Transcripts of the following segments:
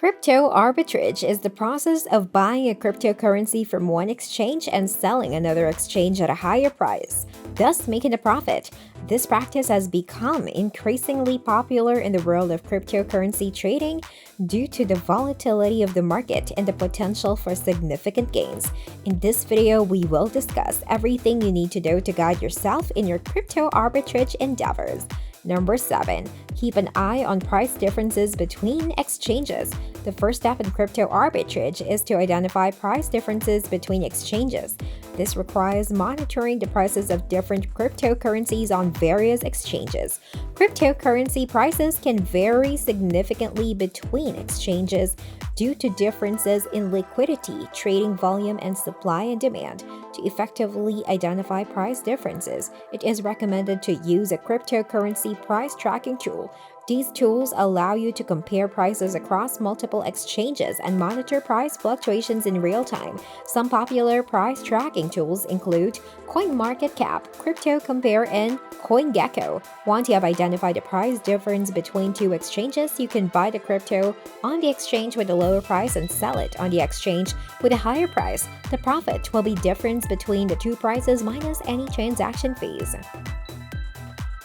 Crypto arbitrage is the process of buying a cryptocurrency from one exchange and selling another exchange at a higher price, thus making a profit. This practice has become increasingly popular in the world of cryptocurrency trading due to the volatility of the market and the potential for significant gains. In this video, we will discuss everything you need to know to guide yourself in your crypto arbitrage endeavors. Number 7. Keep an eye on price differences between exchanges. The first step in crypto arbitrage is to identify price differences between exchanges. This requires monitoring the prices of different cryptocurrencies on various exchanges. Cryptocurrency prices can vary significantly between exchanges due to differences in liquidity, trading volume, and supply and demand. To effectively identify price differences, it is recommended to use a cryptocurrency price tracking tool. These tools allow you to compare prices across multiple exchanges and monitor price fluctuations in real time. Some popular price tracking tools include CoinMarketCap, CryptoCompare, and CoinGecko. Once you have identified the price difference between two exchanges, you can buy the crypto on the exchange with a lower price and sell it on the exchange with a higher price. The profit will be difference between the two prices minus any transaction fees.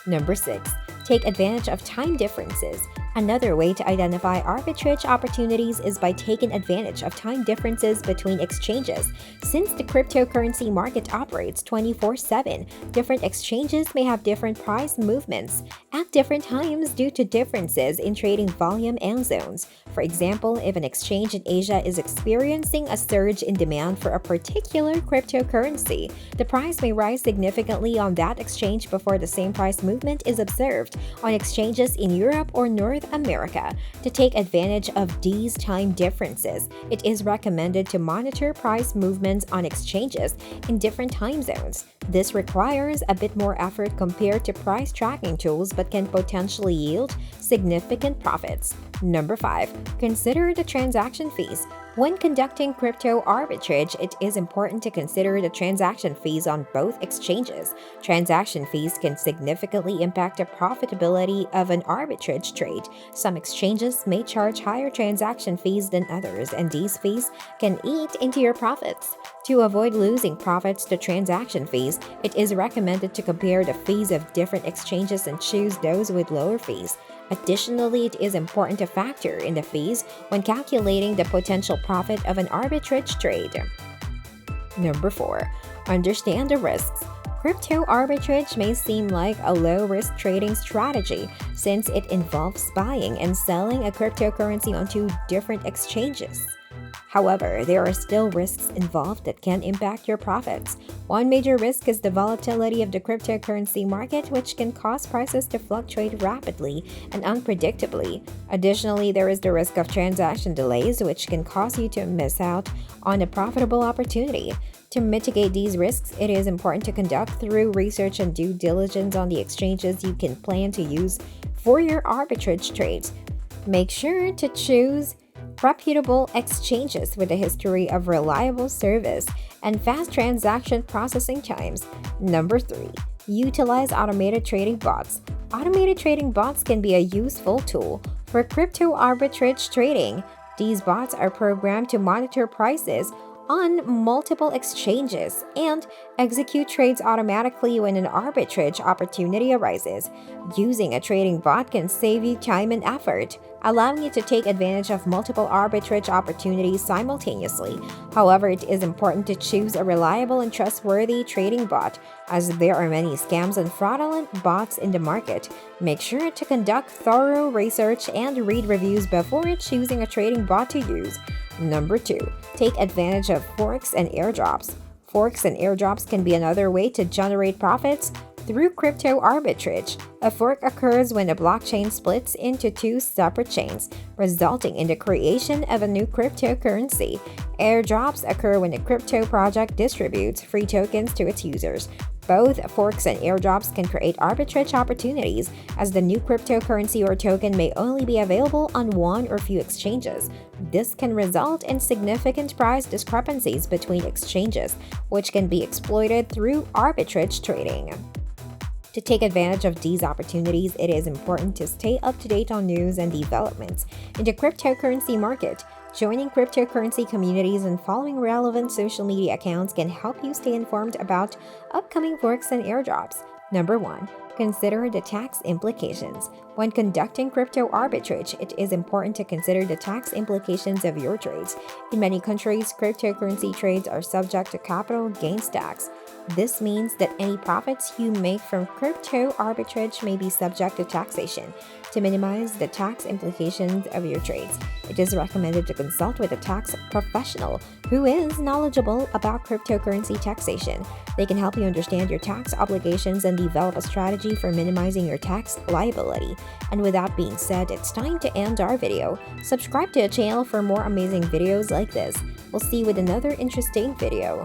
Number 6. Take advantage of time differences. Another way to identify arbitrage opportunities is by taking advantage of time differences between exchanges. Since the cryptocurrency market operates 24/7, different exchanges may have different price movements at different times due to differences in trading volume and zones. For example, if an exchange in Asia is experiencing a surge in demand for a particular cryptocurrency, the price may rise significantly on that exchange before the same price movement is observed on exchanges in Europe or North America. To take advantage of these time differences, it is recommended to monitor price movements on exchanges in different time zones. This requires a bit more effort compared to price tracking tools but can potentially yield significant profits. Number 5. Consider the transaction fees. When conducting crypto arbitrage, it is important to consider the transaction fees on both exchanges. Transaction fees can significantly impact the profitability of an arbitrage trade. Some exchanges may charge higher transaction fees than others, and these fees can eat into your profits. To avoid losing profits to transaction fees, it is recommended to compare the fees of different exchanges and choose those with lower fees. Additionally, it is important to factor in the fees when calculating the potential profit of an arbitrage trade. Number 4. Understand the risks. Crypto arbitrage may seem like a low-risk trading strategy since it involves buying and selling a cryptocurrency on two different exchanges. However, there are still risks involved that can impact your profits. One major risk is the volatility of the cryptocurrency market, which can cause prices to fluctuate rapidly and unpredictably. Additionally, there is the risk of transaction delays, which can cause you to miss out on a profitable opportunity. To mitigate these risks, it is important to conduct thorough research and due diligence on the exchanges you can plan to use for your arbitrage trades. Make sure to choose reputable exchanges with a history of reliable service and fast transaction processing times. Number 3. Utilize automated trading bots. Automated trading bots can be a useful tool for crypto arbitrage trading. These bots are programmed to monitor prices on multiple exchanges and execute trades automatically when an arbitrage opportunity arises. Using a trading bot can save you time and effort, allowing you to take advantage of multiple arbitrage opportunities simultaneously. However, it is important to choose a reliable and trustworthy trading bot, as there are many scams and fraudulent bots in the market. Make sure to conduct thorough research and read reviews before choosing a trading bot to use. Number 2. Take advantage of forks and airdrops. Forks and airdrops can be another way to generate profits through crypto arbitrage. A fork occurs when a blockchain splits into two separate chains, resulting in the creation of a new cryptocurrency. Airdrops occur when a crypto project distributes free tokens to its users. Both forks and airdrops can create arbitrage opportunities, as the new cryptocurrency or token may only be available on one or few exchanges. This can result in significant price discrepancies between exchanges, which can be exploited through arbitrage trading. To take advantage of these opportunities, it is important to stay up to date on news and developments in the cryptocurrency market. Joining cryptocurrency communities and following relevant social media accounts can help you stay informed about upcoming forks and airdrops. Number 1. Consider the tax implications. When conducting crypto arbitrage, it is important to consider the tax implications of your trades. In many countries, cryptocurrency trades are subject to capital gains tax. This means that any profits you make from crypto arbitrage may be subject to taxation. To minimize the tax implications of your trades, it is recommended to consult with a tax professional who is knowledgeable about cryptocurrency taxation. They can help you understand your tax obligations and develop a strategy for minimizing your tax liability. And with that being said, it's time to end our video. Subscribe to the channel for more amazing videos like this. We'll see you with another interesting video.